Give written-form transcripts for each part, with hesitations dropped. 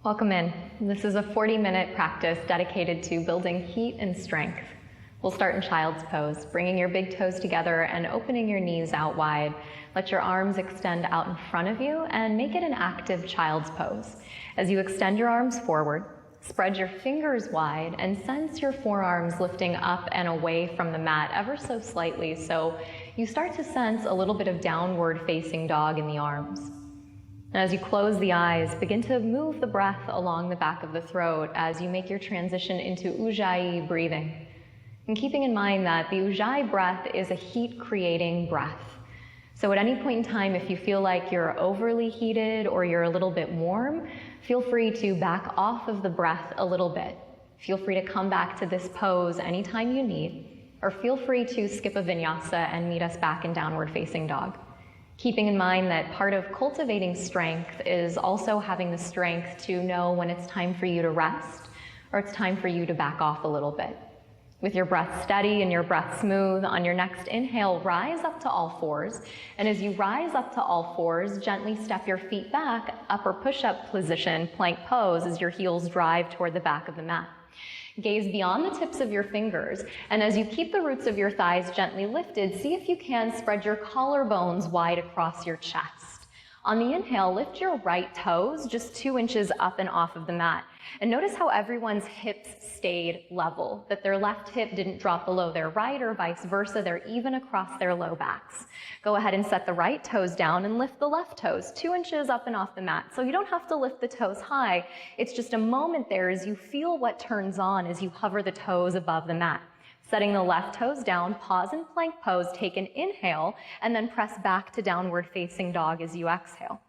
Welcome in. This is a 40-minute practice dedicated to building heat and strength. We'll start in child's pose, bringing your big toes together and opening your knees out wide. Let your arms extend out in front of you and make it an active child's pose. As you extend your arms forward, spread your fingers wide and sense your forearms lifting up and away from the mat ever so slightly, so you start to sense a little bit of downward facing dog in the arms. And as you close the eyes, begin to move the breath along the back of the throat as you make your transition into Ujjayi breathing. And keeping in mind that the Ujjayi breath is a heat-creating breath. So at any point in time, if you feel like you're overly heated or you're a little bit warm, feel free to back off of the breath a little bit. Feel free to come back to this pose anytime you need, or feel free to skip a vinyasa and meet us back in downward facing dog. Keeping in mind that part of cultivating strength is also having the strength to know when it's time for you to rest or it's time for you to back off a little bit. With your breath steady and your breath smooth, on your next inhale, rise up to all fours. And as you rise up to all fours, gently step your feet back, upper push-up position, plank pose, as your heels drive toward the back of the mat. Gaze beyond the tips of your fingers, and as you keep the roots of your thighs gently lifted, see if you can spread your collarbones wide across your chest. On the inhale, lift your right toes just 2 inches up and off of the mat. And notice how everyone's hips stayed level, that their left hip didn't drop below their right or vice versa, they're even across their low backs. Go ahead and set the right toes down and lift the left toes 2 inches up and off the mat. So you don't have to lift the toes high, it's just a moment there as you feel what turns on as you hover the toes above the mat. Setting the left toes down, pause in plank pose, take an inhale, and then press back to downward facing dog as you exhale.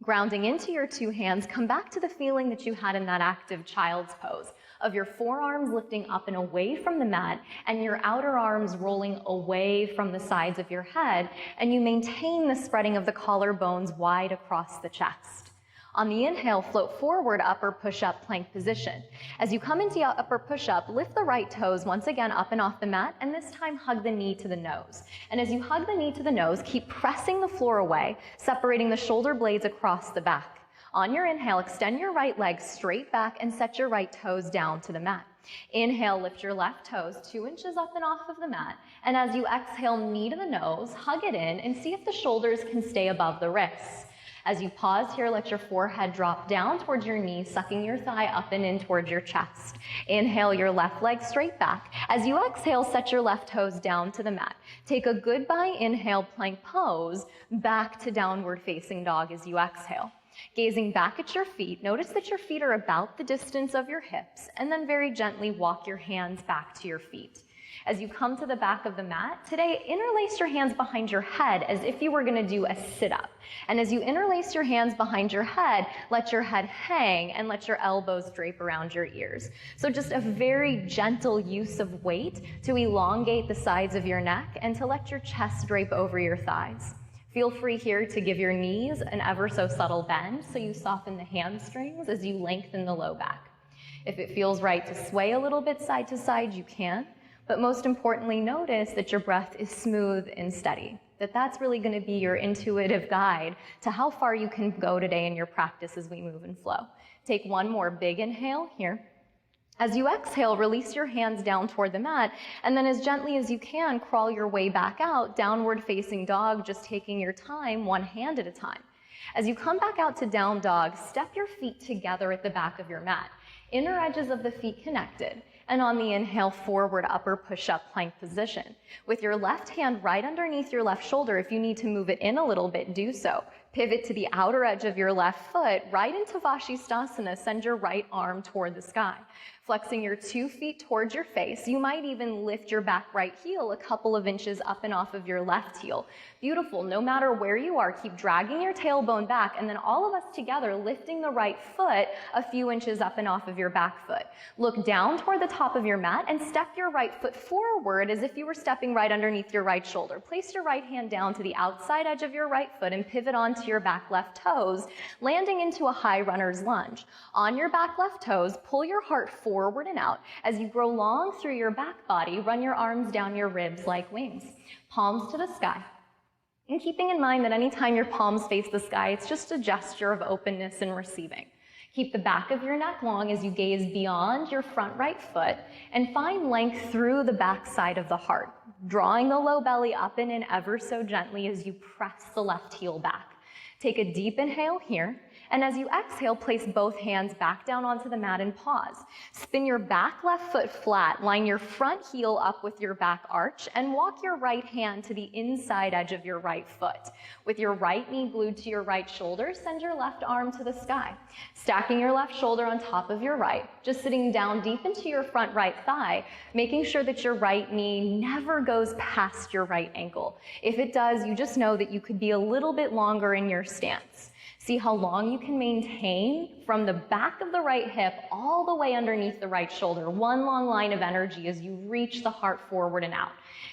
Grounding into your 2 hands, come back to the feeling that you had in that active child's pose, of your forearms lifting up and away from the mat, and your outer arms rolling away from the sides of your head, and you maintain the spreading of the collarbones wide across the chest. On the inhale, float forward, upper push-up plank position. As you come into your upper push-up, lift the right toes once again up and off the mat, and this time hug the knee to the nose. And as you hug the knee to the nose, keep pressing the floor away, separating the shoulder blades across the back. On your inhale, extend your right leg straight back and set your right toes down to the mat. Inhale, lift your left toes 2 inches up and off of the mat, and as you exhale, knee to the nose, hug it in, and see if the shoulders can stay above the wrists. As you pause here, let your forehead drop down towards your knee, sucking your thigh up and in towards your chest. Inhale your left leg straight back. As you exhale, set your left toes down to the mat. Take a goodbye inhale, plank pose, back to downward facing dog as you exhale. Gazing back at your feet, notice that your feet are about the distance of your hips, and then very gently walk your hands back to your feet. As you come to the back of the mat, today interlace your hands behind your head as if you were going to do a sit-up. And as you interlace your hands behind your head, let your head hang and let your elbows drape around your ears. So just a very gentle use of weight to elongate the sides of your neck and to let your chest drape over your thighs. Feel free here to give your knees an ever so subtle bend so you soften the hamstrings as you lengthen the low back. If it feels right to sway a little bit side to side, you can. But most importantly, notice that your breath is smooth and steady, that's really going to be your intuitive guide to how far you can go today in your practice as we move and flow. Take one more big inhale here. As you exhale, release your hands down toward the mat, and then as gently as you can, crawl your way back out, downward facing dog, just taking your time, one hand at a time. As you come back out to down dog, step your feet together at the back of your mat, inner edges of the feet connected. And on the inhale, forward upper push-up plank position. With your left hand right underneath your left shoulder, if you need to move it in a little bit, do so. Pivot to the outer edge of your left foot, right into Vashisthasana, send your right arm toward the sky. Flexing your 2 feet towards your face. You might even lift your back right heel a couple of inches up and off of your left heel. Beautiful. No matter where you are, keep dragging your tailbone back, and then all of us together lifting the right foot a few inches up and off of your back foot. Look down toward the top of your mat and step your right foot forward as if you were stepping right underneath your right shoulder. Place your right hand down to the outside edge of your right foot and pivot onto your back left toes, landing into a high runner's lunge. On your back left toes, pull your heart forward and out. As you grow long through your back body, run your arms down your ribs like wings. Palms to the sky. And keeping in mind that anytime your palms face the sky, it's just a gesture of openness and receiving. Keep the back of your neck long as you gaze beyond your front right foot and find length through the back side of the heart, drawing the low belly up and in ever so gently as you press the left heel back. Take a deep inhale here, and as you exhale, place both hands back down onto the mat and pause. Spin your back left foot flat, line your front heel up with your back arch, and walk your right hand to the inside edge of your right foot. With your right knee glued to your right shoulder, send your left arm to the sky. Stacking your left shoulder on top of your right, just sitting down deep into your front right thigh, making sure that your right knee never goes past your right ankle. If it does, you just know that you could be a little bit longer in your stance. See how long you can maintain from the back of the right hip all the way underneath the right shoulder. One long line of energy as you reach the heart forward and out.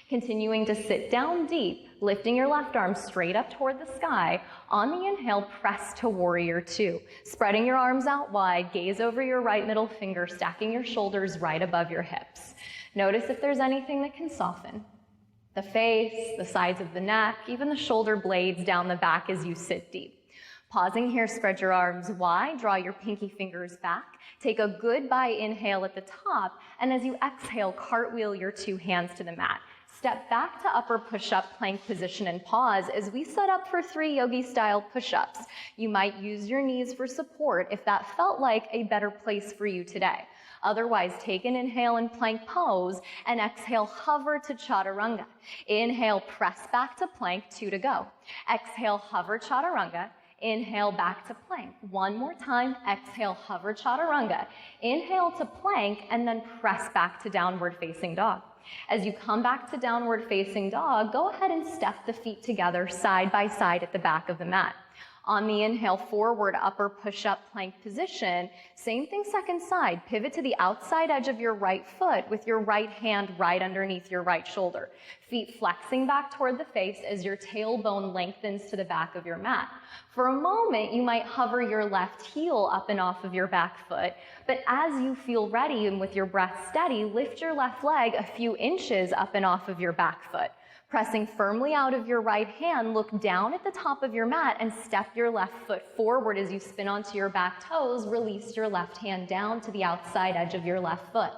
Continuing to sit down deep, lifting your left arm straight up toward the sky. On the inhale, press to warrior two. Spreading your arms out wide, gaze over your right middle finger, stacking your shoulders right above your hips. Notice if there's anything that can soften. The face, the sides of the neck, even the shoulder blades down the back as you sit deep. Pausing here, spread your arms wide, draw your pinky fingers back, take a goodbye inhale at the top, and as you exhale, cartwheel your two hands to the mat. Step back to upper push-up plank position and pause as we set up for 3 yogi-style push-ups. You might use your knees for support if that felt like a better place for you today. Otherwise, take an inhale in plank pose and exhale, hover to chaturanga. Inhale, press back to plank, 2 to go. Exhale, hover chaturanga. Inhale back to plank. One more time, exhale, hover chaturanga. Inhale to plank and then press back to downward facing dog. As you come back to downward facing dog, go ahead and step the feet together side by side at the back of the mat. On the inhale, forward upper push-up plank position. Same thing second side. Pivot to the outside edge of your right foot with your right hand right underneath your right shoulder. Feet flexing back toward the face as your tailbone lengthens to the back of your mat. For a moment, you might hover your left heel up and off of your back foot, but as you feel ready and with your breath steady, lift your left leg a few inches up and off of your back foot. Pressing firmly out of your right hand, look down at the top of your mat and step your left foot forward as you spin onto your back toes. Release your left hand down to the outside edge of your left foot.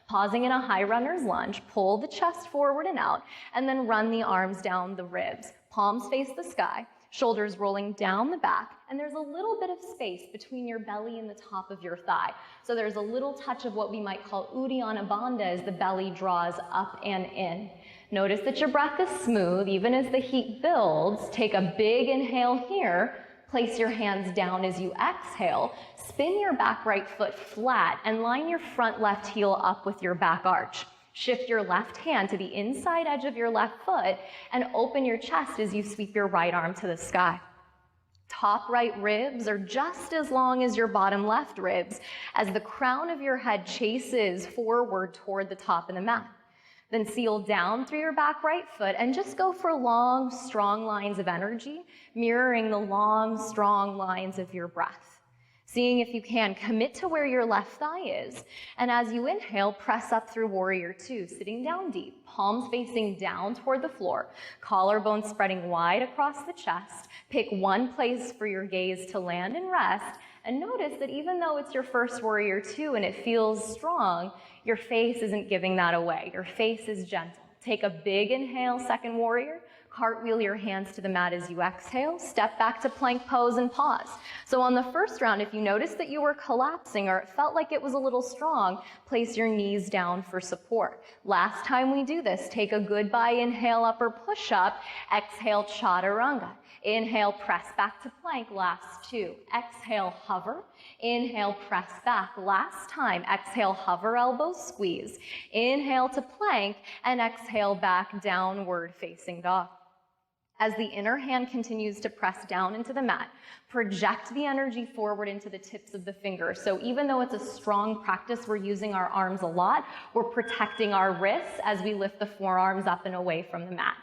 Pausing in a high runner's lunge, pull the chest forward and out, and then run the arms down the ribs. Palms face the sky, shoulders rolling down the back, and there's a little bit of space between your belly and the top of your thigh. So there's a little touch of what we might call Uddiyana Bandha as the belly draws up and in. Notice that your breath is smooth, even as the heat builds. Take a big inhale here. Place your hands down as you exhale. Spin your back right foot flat and line your front left heel up with your back arch. Shift your left hand to the inside edge of your left foot and open your chest as you sweep your right arm to the sky. Top right ribs are just as long as your bottom left ribs as the crown of your head chases forward toward the top of the mat. Then seal down through your back right foot and just go for long, strong lines of energy, mirroring the long, strong lines of your breath. Seeing if you can, commit to where your left thigh is. And as you inhale, press up through warrior two, sitting down deep, palms facing down toward the floor, collarbone spreading wide across the chest. Pick one place for your gaze to land and rest. And notice that even though it's your first warrior two and it feels strong, your face isn't giving that away. Your face is gentle. Take a big inhale, second warrior. Cartwheel your hands to the mat as you exhale. Step back to plank pose and pause. So on the first round, if you noticed that you were collapsing or it felt like it was a little strong, place your knees down for support. Last time we do this, take a goodbye inhale, upper push-up. Exhale, chaturanga. Inhale, press back to plank, last two. Exhale, hover. Inhale, press back, last time. Exhale, hover, elbows squeeze. Inhale to plank, and exhale back, downward facing dog. As the inner hand continues to press down into the mat, project the energy forward into the tips of the fingers. So even though it's a strong practice, we're using our arms a lot, we're protecting our wrists as we lift the forearms up and away from the mat.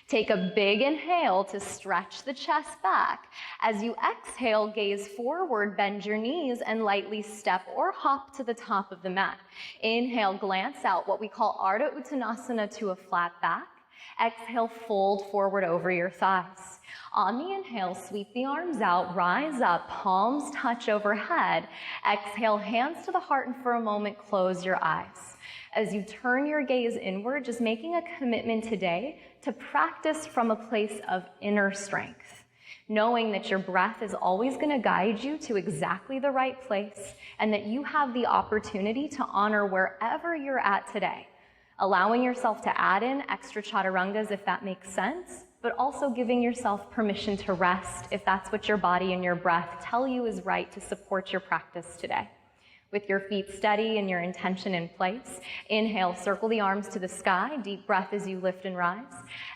Take a big inhale to stretch the chest back. As you exhale, gaze forward, bend your knees, and lightly step or hop to the top of the mat. Inhale, glance out, what we call Ardha Uttanasana to a flat back. Exhale, fold forward over your thighs. On the inhale, sweep the arms out, rise up, palms touch overhead. Exhale, hands to the heart, and for a moment, close your eyes. As you turn your gaze inward, just making a commitment today to practice from a place of inner strength, knowing that your breath is always going to guide you to exactly the right place and that you have the opportunity to honor wherever you're at today, allowing yourself to add in extra chaturangas if that makes sense, but also giving yourself permission to rest if that's what your body and your breath tell you is right to support your practice today. With your feet steady and your intention in place, inhale, circle the arms to the sky, deep breath as you lift and rise.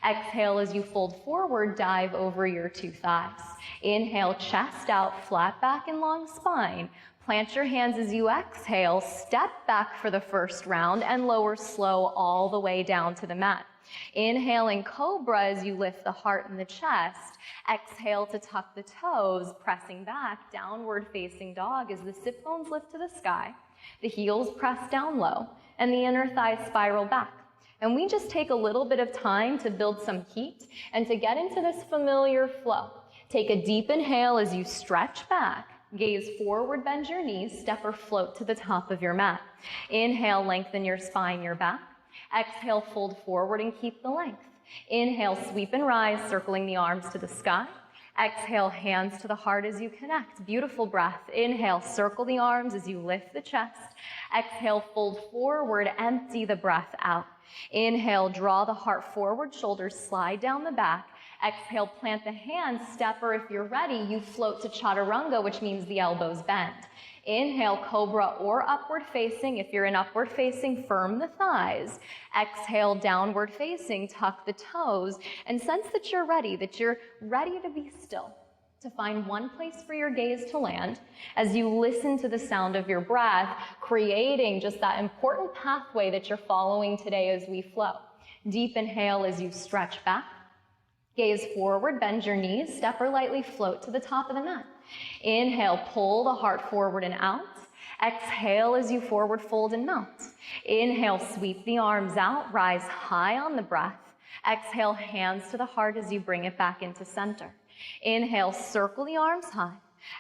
Exhale, as you fold forward, dive over your two thighs. Inhale, chest out, flat back and long spine. Plant your hands as you exhale, step back for the first round and lower slow all the way down to the mat. Inhaling cobra as you lift the heart and the chest. Exhale to tuck the toes, pressing back, downward facing dog as the sit bones lift to the sky. The heels press down low and the inner thighs spiral back. And we just take a little bit of time to build some heat and to get into this familiar flow. Take a deep inhale as you stretch back. Gaze forward, bend your knees, step or float to the top of your mat. Inhale, lengthen your spine, your back. Exhale, fold forward and keep the length. Inhale, sweep and rise, circling the arms to the sky. Exhale, hands to the heart as you connect. Beautiful breath. Inhale, circle the arms as you lift the chest. Exhale, fold forward, empty the breath out. Inhale, draw the heart forward, shoulders slide down the back. Exhale, plant the hands, step, or if you're ready, you float to chaturanga, which means the elbows bend. Inhale, cobra or upward facing. If you're in upward facing, firm the thighs. Exhale, downward facing, tuck the toes, and sense that you're ready to be still, to find one place for your gaze to land as you listen to the sound of your breath, creating just that important pathway that you're following today as we flow. Deep inhale as you stretch back. Gaze forward, bend your knees, step or lightly float to the top of the mat. Inhale, pull the heart forward and out. Exhale as you forward fold and melt. Inhale, sweep the arms out, rise high on the breath. Exhale, hands to the heart as you bring it back into center. Inhale, circle the arms high.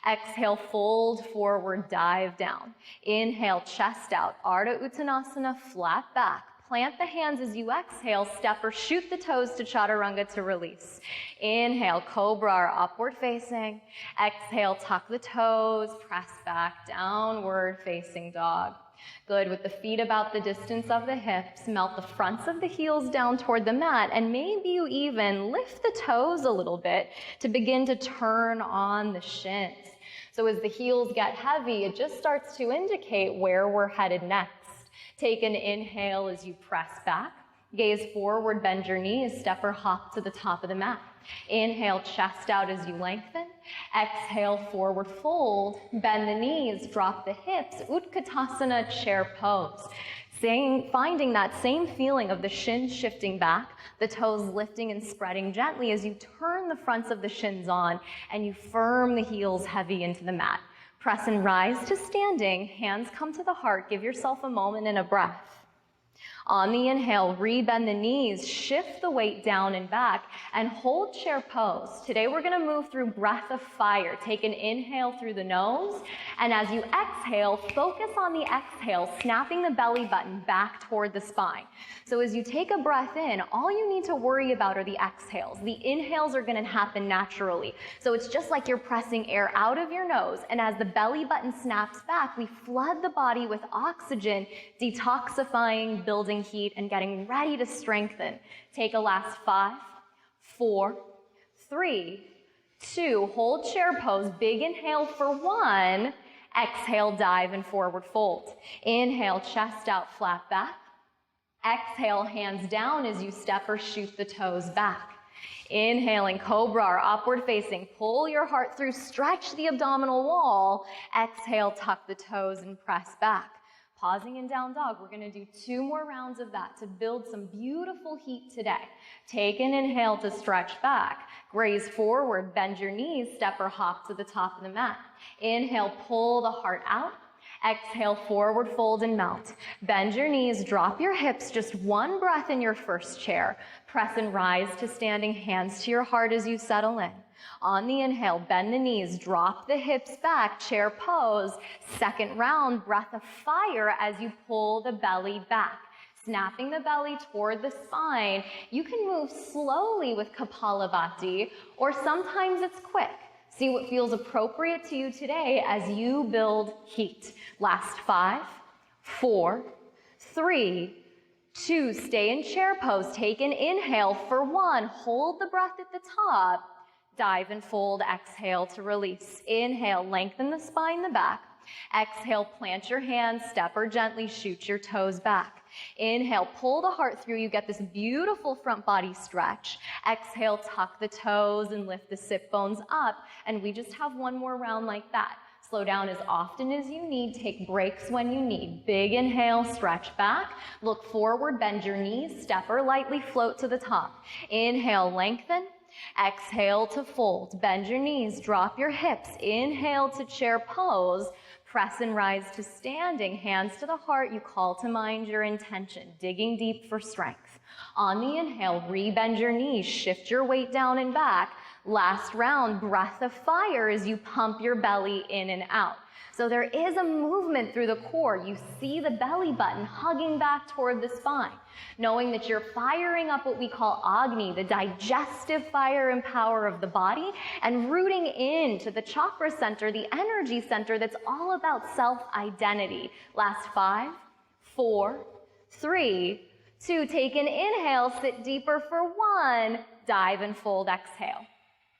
Exhale, fold forward, dive down. Inhale, chest out, Ardha Uttanasana, flat back. Plant the hands as you exhale, step or shoot the toes to chaturanga to release. Inhale, cobra or upward facing. Exhale, tuck the toes, press back, downward facing dog. Good, with the feet about the distance of the hips, melt the fronts of the heels down toward the mat, and maybe you even lift the toes a little bit to begin to turn on the shins. So as the heels get heavy, it just starts to indicate where we're headed next. Take an inhale as you press back. Gaze forward, bend your knees, step or hop to the top of the mat. Inhale, chest out as you lengthen. Exhale, forward fold. Bend the knees, drop the hips. Utkatasana, chair pose. Finding that same feeling of the shins shifting back, the toes lifting and spreading gently as you turn the fronts of the shins on and you firm the heels heavy into the mat. Press and rise to standing, hands come to the heart, give yourself a moment and a breath. On the inhale, rebend the knees, shift the weight down and back, and hold chair pose. Today we're gonna move through breath of fire. Take an inhale through the nose, and as you exhale, focus on the exhale, snapping the belly button back toward the spine. So as you take a breath in, all you need to worry about are the exhales. The inhales are gonna happen naturally. So it's just like you're pressing air out of your nose, and as the belly button snaps back, we flood the body with oxygen, detoxifying, building heat, and getting ready to strengthen. Take a last 5, 4, 3, 2, hold chair pose, big inhale for 1, exhale, dive and forward fold. Inhale, chest out, flat back. Exhale, hands down as you step or shoot the toes back. Inhaling, cobra or upward facing, pull your heart through, stretch the abdominal wall. Exhale, tuck the toes and press back. Pausing in down dog, we're gonna do 2 more rounds of that to build some beautiful heat today. Take an inhale to stretch back. Graze forward, bend your knees, step or hop to the top of the mat. Inhale, pull the heart out. Exhale, forward fold and mount. Bend your knees, drop your hips, just one breath in your first chair. Press and rise to standing, hands to your heart as you settle in. On the inhale, bend the knees, drop the hips back, chair pose. Second round, breath of fire as you pull the belly back. Snapping the belly toward the spine. You can move slowly with Kapalabhati, or sometimes it's quick. See what feels appropriate to you today as you build heat. Last 5, 4, 3, 2, stay in chair pose. Take an inhale for 1. Hold the breath at the top. Dive and fold. Exhale to release. Inhale, lengthen the spine, the back. Exhale, plant your hands, step or gently shoot your toes back. Inhale, pull the heart through. You get this beautiful front body stretch. Exhale, tuck the toes and lift the sit bones up. And we just have one more round like that. Slow down as often as you need. Take breaks when you need. Big inhale, stretch back. Look forward, bend your knees. Step or lightly float to the top. Inhale, lengthen. Exhale to fold. Bend your knees, drop your hips. Inhale to chair pose. Press and rise to standing, hands to the heart. You call to mind your intention, digging deep for strength. On the inhale, re-bend your knees, shift your weight down and back. Last round, breath of fire as you pump your belly in and out. So there is a movement through the core. You see the belly button hugging back toward the spine, knowing that you're firing up what we call Agni, the digestive fire and power of the body, and rooting into the chakra center, the energy center that's all about self-identity. Last 5, 4, 3, 2, take an inhale, sit deeper for 1, dive and fold, exhale.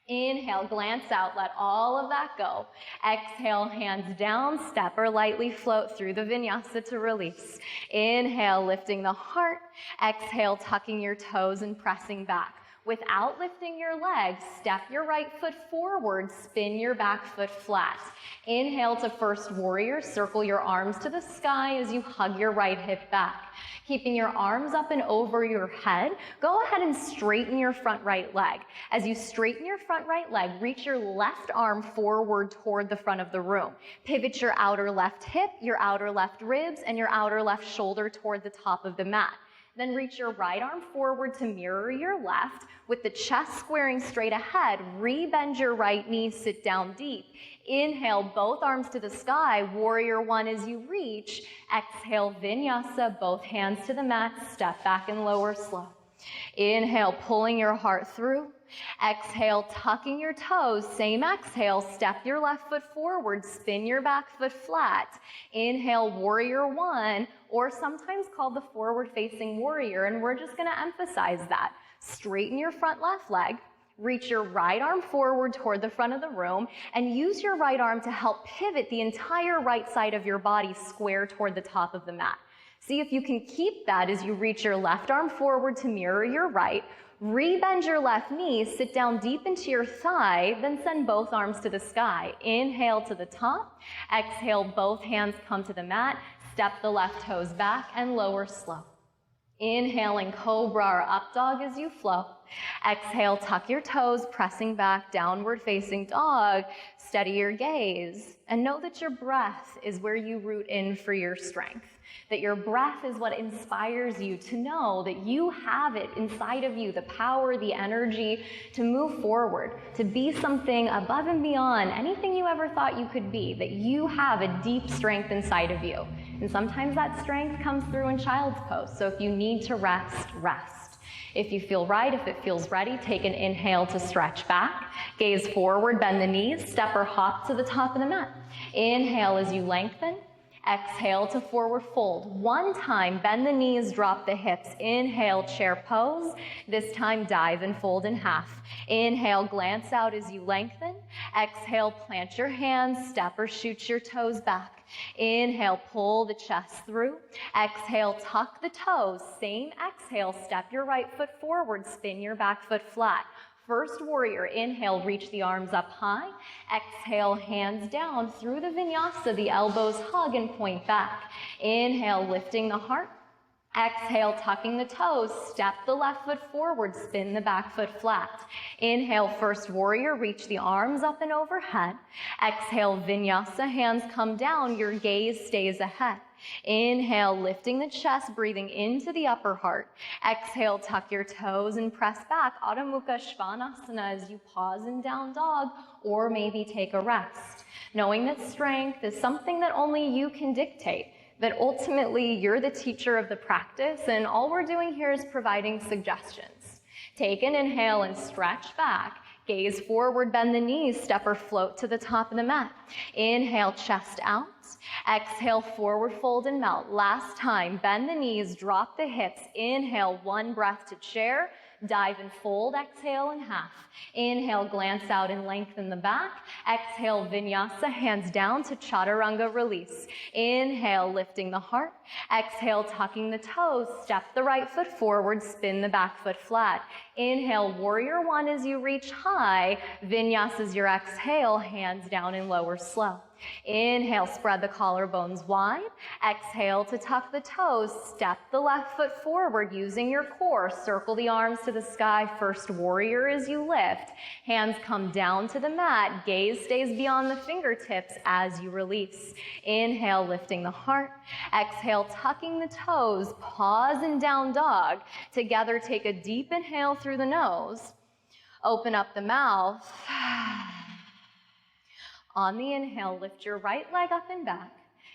Inhale, glance out, let all of that go. Exhale, hands down, step or lightly float through the vinyasa to release. Inhale, lifting the heart. Exhale, tucking your toes and pressing back. Without lifting your legs, step your right foot forward, spin your back foot flat. Inhale to first warrior, circle your arms to the sky as you hug your right hip back. Keeping your arms up and over your head, go ahead and straighten your front right leg. As you straighten your front right leg, reach your left arm forward toward the front of the room. Pivot your outer left hip, your outer left ribs, and your outer left shoulder toward the top of the mat. Then reach your right arm forward to mirror your left. With the chest squaring straight ahead, re-bend your right knee, sit down deep. Inhale, both arms to the sky, warrior 1 as you reach. Exhale, vinyasa, both hands to the mat, step back and lower slow. Inhale, pulling your heart through. Exhale, tucking your toes. Same exhale, step your left foot forward, spin your back foot flat. Inhale, warrior 1, or sometimes called the forward-facing warrior, and we're just gonna emphasize that. Straighten your front left leg, reach your right arm forward toward the front of the room, and use your right arm to help pivot the entire right side of your body square toward the top of the mat. See if you can keep that as you reach your left arm forward to mirror your right, re-bend your left knee, sit down deep into your thigh, then send both arms to the sky. Inhale to the top, exhale, both hands come to the mat, step the left toes back and lower slow. Inhaling cobra or up dog as you flow. Exhale, tuck your toes, pressing back, downward facing dog. Steady your gaze and know that your breath is where you root in for your strength. That your breath is what inspires you to know that you have it inside of you, the power, the energy to move forward, to be something above and beyond anything you ever thought you could be, that you have a deep strength inside of you. And sometimes that strength comes through in child's pose. So if you need to rest, rest. If you feel right, if it feels ready, take an inhale to stretch back. Gaze forward, bend the knees, step or hop to the top of the mat. Inhale as you lengthen. Exhale to forward fold. One time, bend the knees, drop the hips. Inhale, chair pose. This time, dive and fold in half. Inhale, glance out as you lengthen. Exhale, plant your hands, step or shoot your toes back. Inhale, pull the chest through. Exhale, tuck the toes. Same exhale, step your right foot forward, spin your back foot flat. First warrior, inhale, reach the arms up high. Exhale, hands down through the vinyasa, the elbows hug and point back. Inhale, lifting the heart. Exhale, tucking the toes, step the left foot forward, spin the back foot flat. Inhale, first warrior, reach the arms up and overhead. Exhale, vinyasa, hands come down, your gaze stays ahead. Inhale, lifting the chest, breathing into the upper heart. Exhale, tuck your toes and press back, Adho Mukha Svanasana, as you pause in down dog, or maybe take a rest. Knowing that strength is something that only you can dictate, that ultimately you're the teacher of the practice, and all we're doing here is providing suggestions. Take an inhale and stretch back. Gaze forward, bend the knees, step or float to the top of the mat. Inhale, chest out. Exhale, forward fold and melt. Last time, bend the knees, drop the hips. Inhale, one breath to chair. Dive and fold, exhale in half. Inhale, glance out and lengthen the back. Exhale, vinyasa, hands down to chaturanga, release. Inhale, lifting the heart. Exhale, tucking the toes, step the right foot forward, spin the back foot flat. Inhale, warrior one as you reach high. Vinyasa is your exhale, hands down and lower slow. Inhale, spread the collarbones wide. Exhale to tuck the toes, step the left foot forward using your core. Circle the arms to the sky, first warrior as you lift. Hands come down to the mat, gaze stays beyond the fingertips as you release. Inhale, lifting the heart. Exhale, tucking the toes, pause in down dog. Together, take a deep inhale through the nose. Open up the mouth. On the inhale, lift your right leg up and back.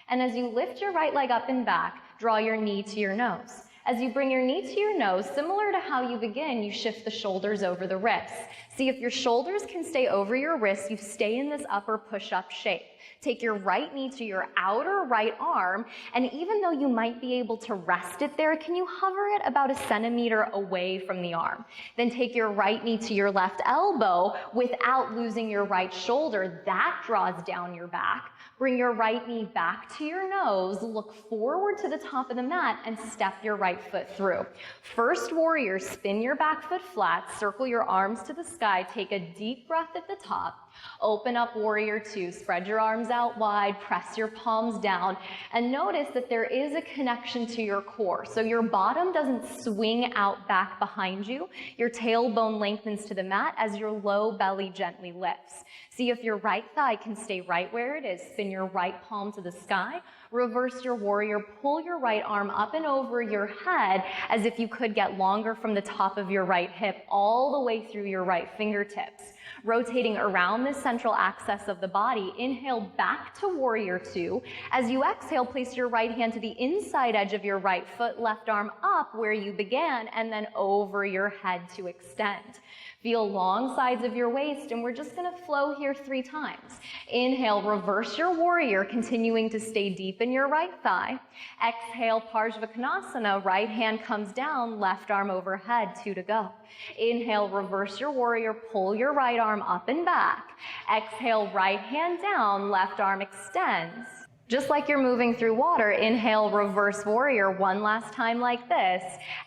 And as you lift your right leg up and back, draw your knee to your nose. As you bring your knee to your nose, similar to how you begin, you shift the shoulders over the wrists. See, if your shoulders can stay over your wrists, you stay in this upper push-up shape. Take your right knee to your outer right arm, and even though you might be able to rest it there, can you hover it about 1 centimeter away from the arm? Then take your right knee to your left elbow without losing your right shoulder. That draws down your back. Bring your right knee back to your nose, look forward to the top of the mat, and step your right foot through. First warrior, spin your back foot flat, circle your arms to the sky, take a deep breath at the top. Open up warrior two, spread your arms out wide, press your palms down, and notice that there is a connection to your core. So your bottom doesn't swing out back behind you. Your tailbone lengthens to the mat as your low belly gently lifts. See if your right thigh can stay right where it is. Spin your right palm to the sky. Reverse your warrior. Pull your right arm up and over your head as if you could get longer from the top of your right hip all the way through your right fingertips. Rotating around the central axis of the body, inhale back to warrior two. As you exhale, place your right hand to the inside edge of your right foot, left arm up where you began, and then over your head to extend. Feel long sides of your waist, and we're just gonna flow here 3 times. Inhale, reverse your warrior, continuing to stay deep in your right thigh. Exhale, Parsvakonasana, right hand comes down, left arm overhead, 2 to go. Inhale, reverse your warrior, pull your right arm up and back. Exhale, right hand down, left arm extends. Just like you're moving through water, inhale, reverse warrior, 1 last time like this.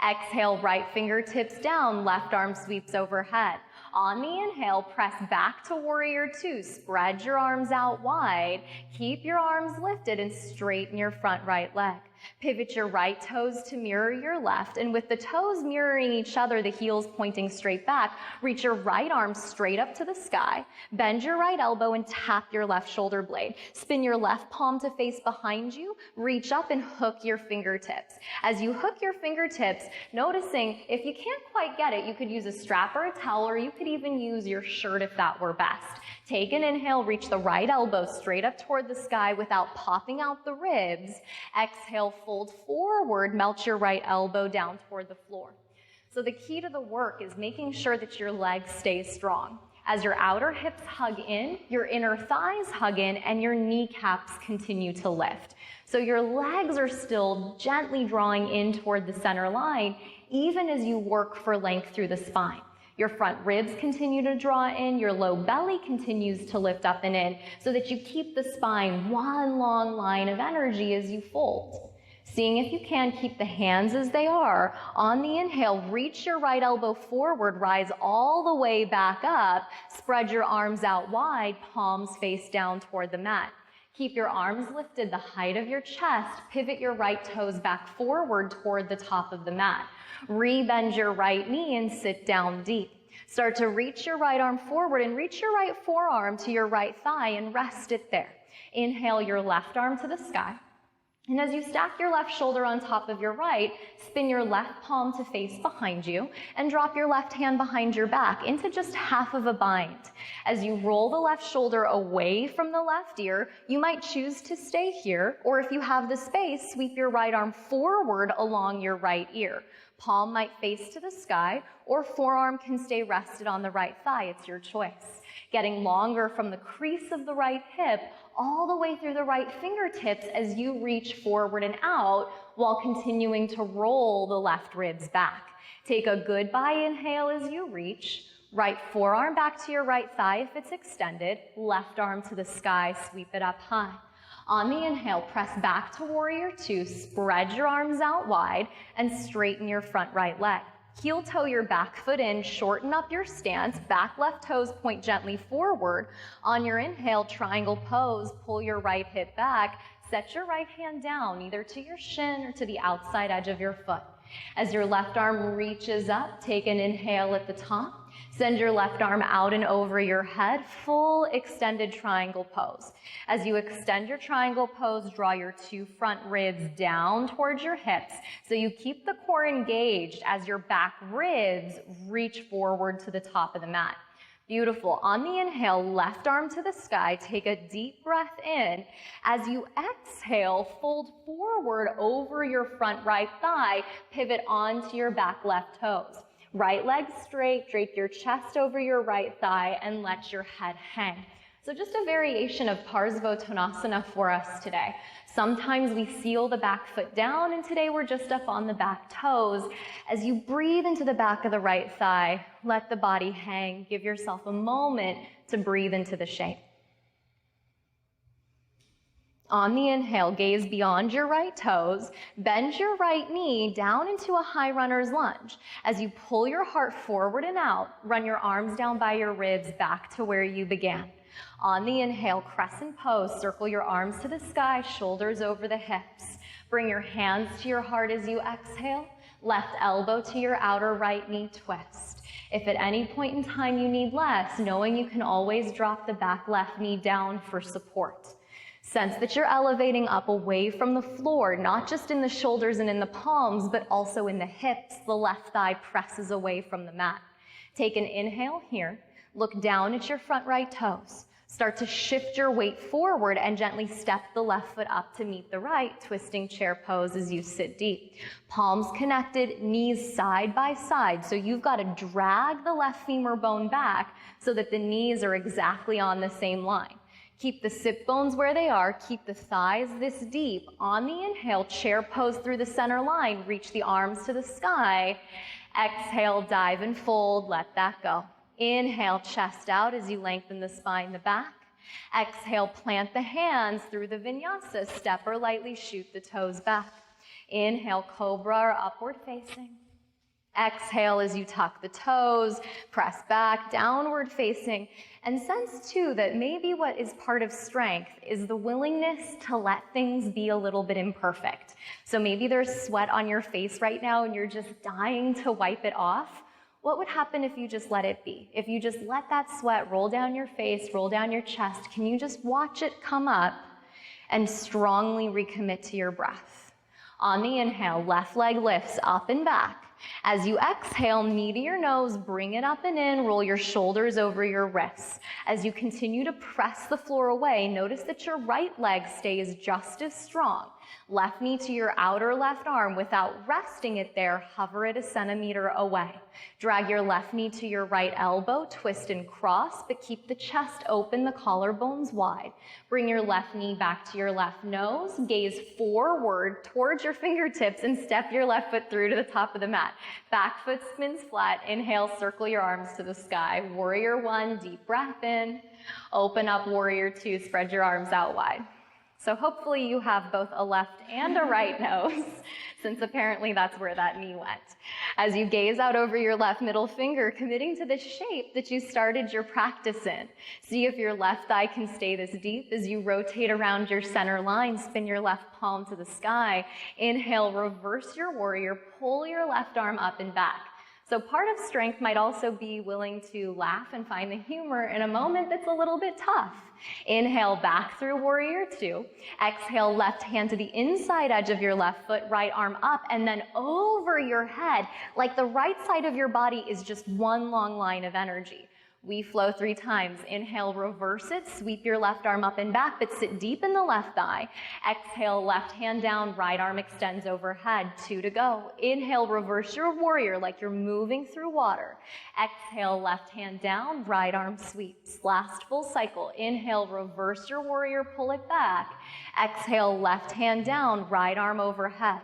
Exhale, right fingertips down, left arm sweeps overhead. On the inhale, press back to warrior two. Spread your arms out wide. Keep your arms lifted and straighten your front right leg. Pivot your right toes to mirror your left, and with the toes mirroring each other, the heels pointing straight back, reach your right arm straight up to the sky. Bend your right elbow and tap your left shoulder blade. Spin your left palm to face behind you. Reach up and hook your fingertips. As you hook your fingertips, noticing if you can't quite get it, you could use a strap or a towel, or you could even use your shirt if that were best. Take an inhale, reach the right elbow straight up toward the sky without popping out the ribs. Exhale, fold forward, melt your right elbow down toward the floor. So the key to the work is making sure that your legs stay strong. As your outer hips hug in, your inner thighs hug in, and your kneecaps continue to lift. So your legs are still gently drawing in toward the center line, even as you work for length through the spine. Your front ribs continue to draw in, your low belly continues to lift up and in, so that you keep the spine one long line of energy as you fold. Seeing if you can, keep the hands as they are. On the inhale, reach your right elbow forward, rise all the way back up, spread your arms out wide, palms face down toward the mat. Keep your arms lifted the height of your chest. Pivot your right toes back forward toward the top of the mat. Rebend your right knee and sit down deep. Start to reach your right arm forward and reach your right forearm to your right thigh and rest it there. Inhale your left arm to the sky. And as you stack your left shoulder on top of your right, spin your left palm to face behind you and drop your left hand behind your back into just half of a bind. As you roll the left shoulder away from the left ear, you might choose to stay here, or if you have the space, sweep your right arm forward along your right ear. Palm might face to the sky, or forearm can stay rested on the right thigh. It's your choice. Getting longer from the crease of the right hip all the way through the right fingertips as you reach forward and out while continuing to roll the left ribs back. Take a goodbye inhale as you reach. Right forearm back to your right thigh if it's extended. Left arm to the sky, sweep it up high. On the inhale, press back to warrior two, spread your arms out wide, and straighten your front right leg. Heel toe your back foot in, shorten up your stance, back left toes point gently forward. On your inhale, triangle pose, pull your right hip back, set your right hand down, either to your shin or to the outside edge of your foot. As your left arm reaches up, take an inhale at the top. Send your left arm out and over your head, full extended triangle pose. As you extend your triangle pose, draw your two front ribs down towards your hips so you keep the core engaged as your back ribs reach forward to the top of the mat. Beautiful. On the inhale, left arm to the sky, take a deep breath in. As you exhale, fold forward over your front right thigh, pivot onto your back left toes. Right leg straight, drape your chest over your right thigh, and let your head hang. So just a variation of Parsvottanasana for us today. Sometimes we seal the back foot down, and today we're just up on the back toes. As you breathe into the back of the right thigh, let the body hang. Give yourself a moment to breathe into the shape. On the inhale, gaze beyond your right toes, bend your right knee down into a high runner's lunge. As you pull your heart forward and out, run your arms down by your ribs back to where you began. On the inhale, crescent pose, circle your arms to the sky, shoulders over the hips. Bring your hands to your heart as you exhale, left elbow to your outer right knee twist. If at any point in time you need less, knowing you can always drop the back left knee down for support. Sense that you're elevating up away from the floor, not just in the shoulders and in the palms, but also in the hips. The left thigh presses away from the mat. Take an inhale here. Look down at your front right toes. Start to shift your weight forward and gently step the left foot up to meet the right, twisting chair pose as you sit deep. Palms connected, knees side by side. So you've got to drag the left femur bone back so that the knees are exactly on the same line. Keep the sit bones where they are. Keep the thighs this deep. On the inhale, chair pose through the center line. Reach the arms to the sky. Exhale, dive and fold. Let that go. Inhale, chest out as you lengthen the spine, the back. Exhale, plant the hands through the vinyasa. Step or lightly shoot the toes back. Inhale, cobra or upward facing. Exhale as you tuck the toes, press back, downward facing, and sense too that maybe what is part of strength is the willingness to let things be a little bit imperfect. So maybe there's sweat on your face right now and you're just dying to wipe it off. What would happen if you just let it be? If you just let that sweat roll down your face, roll down your chest, can you just watch it come up and strongly recommit to your breath? On the inhale, left leg lifts up and back. As you exhale, knee to your nose, bring it up and in, roll your shoulders over your wrists. As you continue to press the floor away, notice that your right leg stays just as strong. Left knee to your outer left arm without resting it there, hover it a centimeter away. Drag your left knee to your right elbow, twist and cross, but keep the chest open, the collarbones wide. Bring your left knee back to your left nose, gaze forward towards your fingertips and step your left foot through to the top of the mat. Back foot spins flat. Inhale, circle your arms to the sky. Warrior one, deep breath in. Open up, warrior two, spread your arms out wide. So hopefully you have both a left and a right nose, since apparently that's where that knee went. As you gaze out over your left middle finger, committing to the shape that you started your practice in. See if your left thigh can stay this deep as you rotate around your center line, spin your left palm to the sky. Inhale, reverse your warrior, pull your left arm up and back. So part of strength might also be willing to laugh and find the humor in a moment that's a little bit tough. Inhale, back through warrior two. Exhale, left hand to the inside edge of your left foot, right arm up, and then over your head, like the right side of your body is just one long line of energy. We flow 3 times. Inhale, reverse it, sweep your left arm up and back, but sit deep in the left thigh. Exhale, left hand down, right arm extends overhead. 2 to go. Inhale, reverse your warrior like you're moving through water. Exhale, left hand down, right arm sweeps. Last full cycle. Inhale, reverse your warrior, pull it back. Exhale, left hand down, right arm overhead.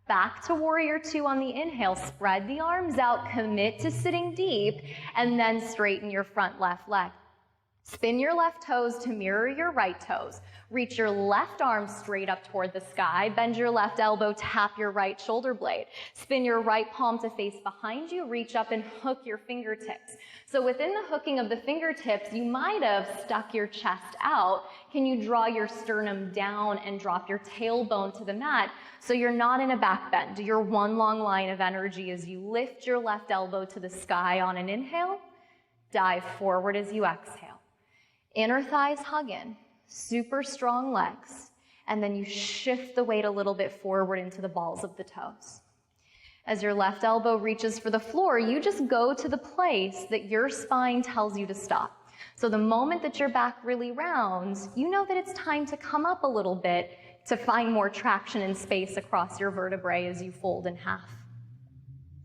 Back to warrior two on the inhale, spread the arms out, commit to sitting deep, and then straighten your front left leg. Spin your left toes to mirror your right toes. Reach your left arm straight up toward the sky. Bend your left elbow, tap your right shoulder blade. Spin your right palm to face behind you. Reach up and hook your fingertips. So within the hooking of the fingertips, you might have stuck your chest out. Can you draw your sternum down and drop your tailbone to the mat so you're not in a back bend? You're one long line of energy as you lift your left elbow to the sky on an inhale. Dive forward as you exhale. Inner thighs hug in, super strong legs, and then you shift the weight a little bit forward into the balls of the toes. As your left elbow reaches for the floor, you just go to the place that your spine tells you to stop. So the moment that your back really rounds, you know that it's time to come up a little bit to find more traction and space across your vertebrae as you fold in half.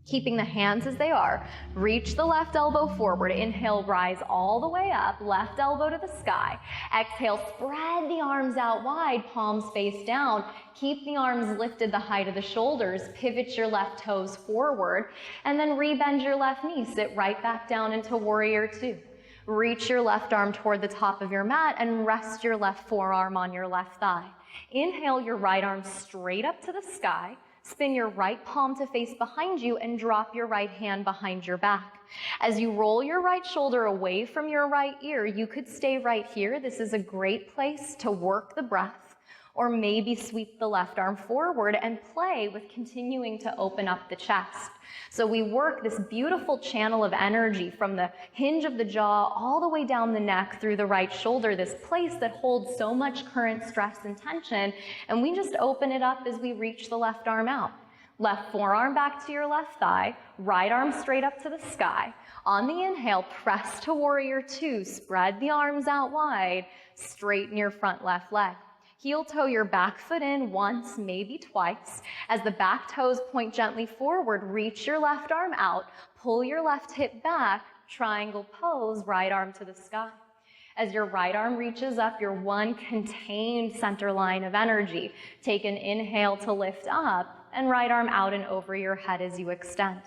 Keeping the hands as they are, reach the left elbow forward. Inhale, rise all the way up, left elbow to the sky. Exhale, spread the arms out wide, palms face down. Keep the arms lifted the height of the shoulders. Pivot your left toes forward, and then rebend your left knee. Sit right back down into warrior two. Reach your left arm toward the top of your mat and rest your left forearm on your left thigh. Inhale your right arm straight up to the sky. Spin your right palm to face behind you and drop your right hand behind your back. As you roll your right shoulder away from your right ear, you could stay right here. This is a great place to work the breath, or maybe sweep the left arm forward and play with continuing to open up the chest. So we work this beautiful channel of energy from the hinge of the jaw all the way down the neck through the right shoulder, this place that holds so much current stress and tension, and we just open it up as we reach the left arm out. Left forearm back to your left thigh, right arm straight up to the sky. On the inhale, press to warrior two, spread the arms out wide, straighten your front left leg. Heel toe your back foot in once, maybe twice. As the back toes point gently forward, reach your left arm out, pull your left hip back, triangle pose, right arm to the sky. As your right arm reaches up, your one contained center line of energy. Take an inhale to lift up, and right arm out and over your head as you extend.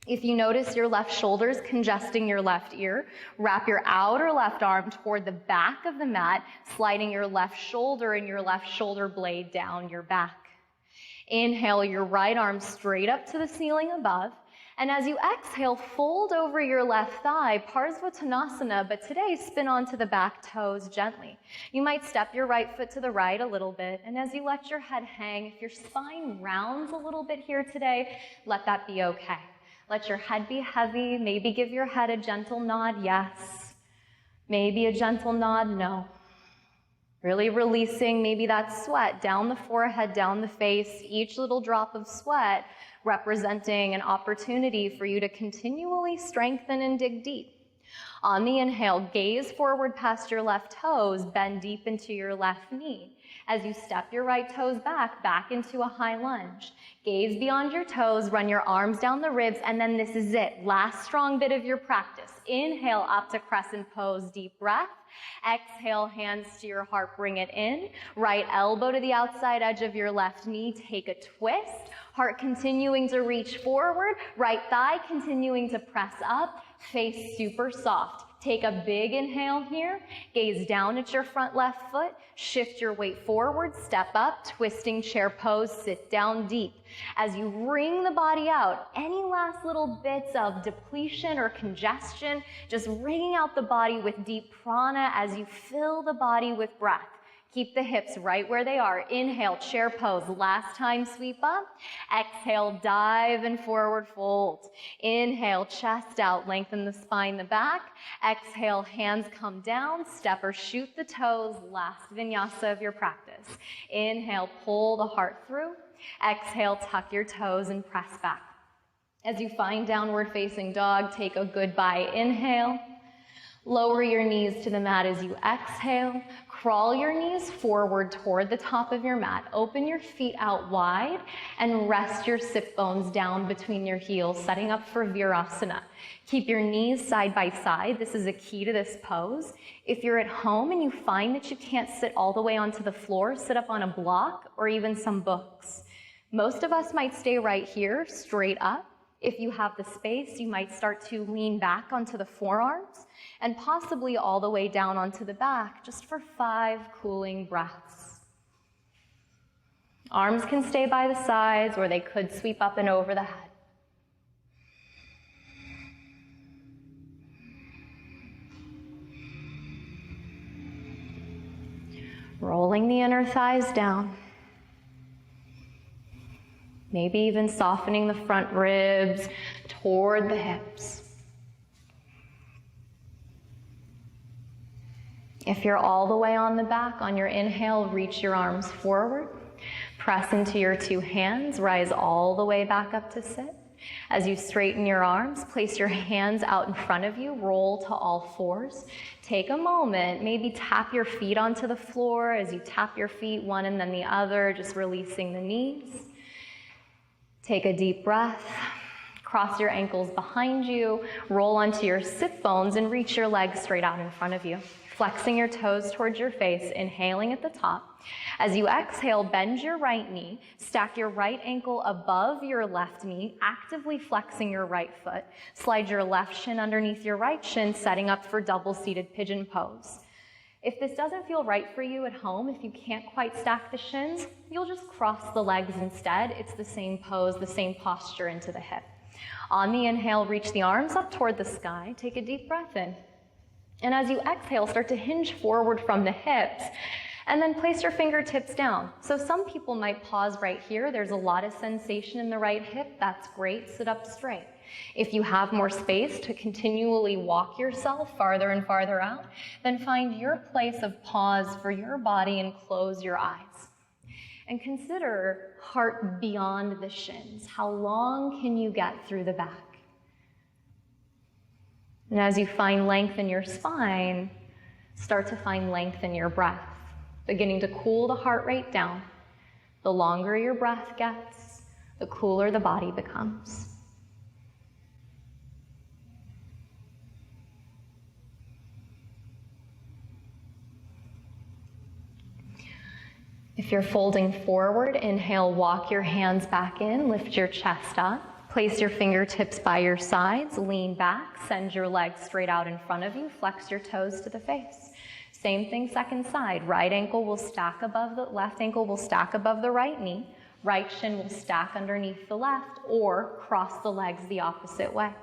If you notice your left shoulder's congesting your left ear, wrap your outer left arm toward the back of the mat, sliding your left shoulder and your left shoulder blade down your back. Inhale your right arm straight up to the ceiling above, and as you exhale, fold over your left thigh, Parsvottanasana, but today spin onto the back toes gently. You might step your right foot to the right a little bit, and as you let your head hang, if your spine rounds a little bit here today, let that be okay. Let your head be heavy. Maybe give your head a gentle nod, yes. Maybe a gentle nod, no. Really releasing maybe that sweat down the forehead, down the face, each little drop of sweat representing an opportunity for you to continually strengthen and dig deep. On the inhale, gaze forward past your left toes, bend deep into your left knee. As you step your right toes back into a high lunge. Gaze beyond your toes, run your arms down the ribs, and then this is it. Last strong bit of your practice. Inhale up to crescent pose, deep breath. Exhale, hands to your heart, bring it in. Right elbow to the outside edge of your left knee, take a twist. Heart continuing to reach forward, right thigh continuing to press up, face super soft. Take a big inhale here, gaze down at your front left foot, shift your weight forward, step up, twisting chair pose, sit down deep. As you wring the body out, any last little bits of depletion or congestion, just wringing out the body with deep prana as you fill the body with breath. Keep the hips right where they are. Inhale, chair pose. Last time, sweep up. Exhale, dive and forward fold. Inhale, chest out, lengthen the spine, the back. Exhale, hands come down, step or shoot the toes. Last vinyasa of your practice. Inhale, pull the heart through. Exhale, tuck your toes and press back. As you find downward facing dog, take a goodbye inhale. Lower your knees to the mat as you exhale. Crawl your knees forward toward the top of your mat. Open your feet out wide and rest your sit bones down between your heels, setting up for Virasana. Keep your knees side by side. This is a key to this pose. If you're at home and you find that you can't sit all the way onto the floor, sit up on a block or even some books. Most of us might stay right here, straight up. If you have the space, you might start to lean back onto the forearms and possibly all the way down onto the back, just for 5 cooling breaths. Arms can stay by the sides, or they could sweep up and over the head. Rolling the inner thighs down. Maybe even softening the front ribs toward the hips. If you're all the way on the back, on your inhale, reach your arms forward. Press into your 2 hands, rise all the way back up to sit. As you straighten your arms, place your hands out in front of you, roll to all 4s. Take a moment, maybe tap your feet onto the floor as you tap your feet, one and then the other, just releasing the knees. Take a deep breath, cross your ankles behind you, roll onto your sit bones and reach your legs straight out in front of you. Flexing your toes towards your face, inhaling at the top. As you exhale, bend your right knee, stack your right ankle above your left knee, actively flexing your right foot. Slide your left shin underneath your right shin, setting up for double-seated pigeon pose. If this doesn't feel right for you at home, if you can't quite stack the shins, you'll just cross the legs instead. It's the same pose, the same posture into the hip. On the inhale, reach the arms up toward the sky. Take a deep breath in. And as you exhale, start to hinge forward from the hips, and then place your fingertips down. So some people might pause right here. There's a lot of sensation in the right hip. That's great. Sit up straight. If you have more space to continually walk yourself farther and farther out, then find your place of pause for your body and close your eyes. And consider heart beyond the shins. How long can you get through the back? And as you find length in your spine, start to find length in your breath, beginning to cool the heart rate down. The longer your breath gets, the cooler the body becomes. If you're folding forward, inhale, walk your hands back in, lift your chest up. Place your fingertips by your sides, lean back, send your legs straight out in front of you, flex your toes to the face. Same thing, second side. Right ankle will stack above the left ankle will stack above the right knee. Right shin will stack underneath the left, or cross the legs the opposite way.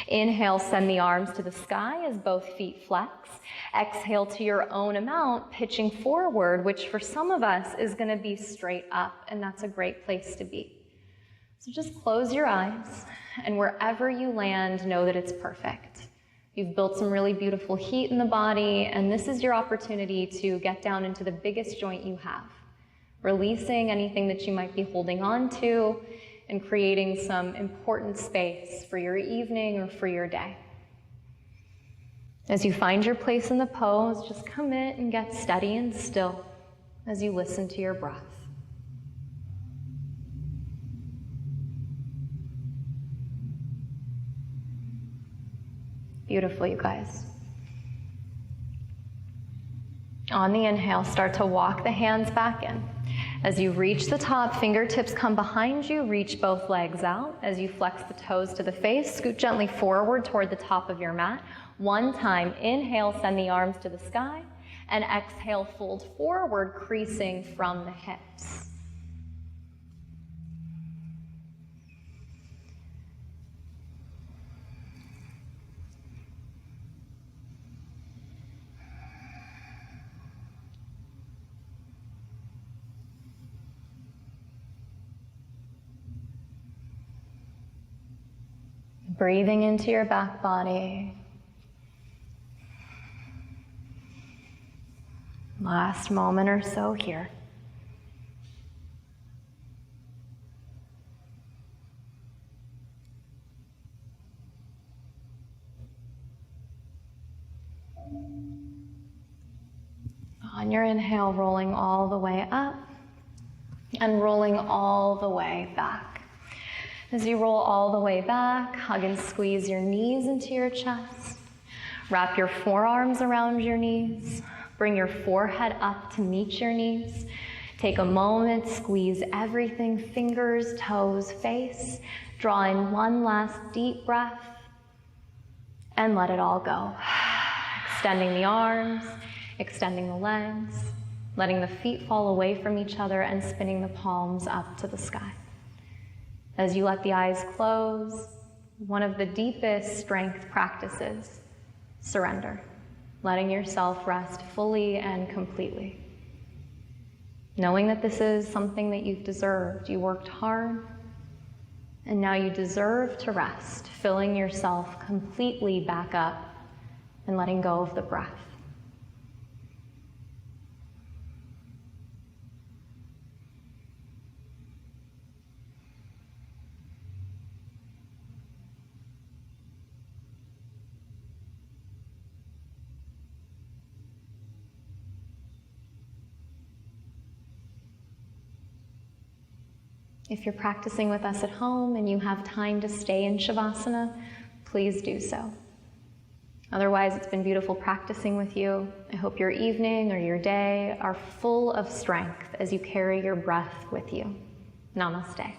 Inhale, send the arms to the sky as both feet flex. Exhale to your own amount, pitching forward, which for some of us is going to be straight up, and that's a great place to be. So just close your eyes, and wherever you land, know that it's perfect. You've built some really beautiful heat in the body, and this is your opportunity to get down into the biggest joint you have, releasing anything that you might be holding on to and creating some important space for your evening or for your day. As you find your place in the pose, just commit and get steady and still as you listen to your breath. Beautiful, you guys. On the inhale, start to walk the hands back in. As you reach the top, fingertips come behind you, reach both legs out. As you flex the toes to the face, scoot gently forward toward the top of your mat. One time, inhale, send the arms to the sky, and exhale, fold forward, creasing from the hips. Breathing into your back body. Last moment or so here. On your inhale, rolling all the way up and rolling all the way back. As you roll all the way back, hug and squeeze your knees into your chest. Wrap your forearms around your knees. Bring your forehead up to meet your knees. Take a moment, squeeze everything, fingers, toes, face. Draw in one last deep breath and let it all go. Extending the arms, extending the legs, letting the feet fall away from each other and spinning the palms up to the sky. As you let the eyes close, one of the deepest strength practices, surrender, letting yourself rest fully and completely. Knowing that this is something that you've deserved. You worked hard, and now you deserve to rest, filling yourself completely back up and letting go of the breath. If you're practicing with us at home and you have time to stay in Shavasana, please do so. Otherwise, it's been beautiful practicing with you. I hope your evening or your day are full of strength as you carry your breath with you. Namaste.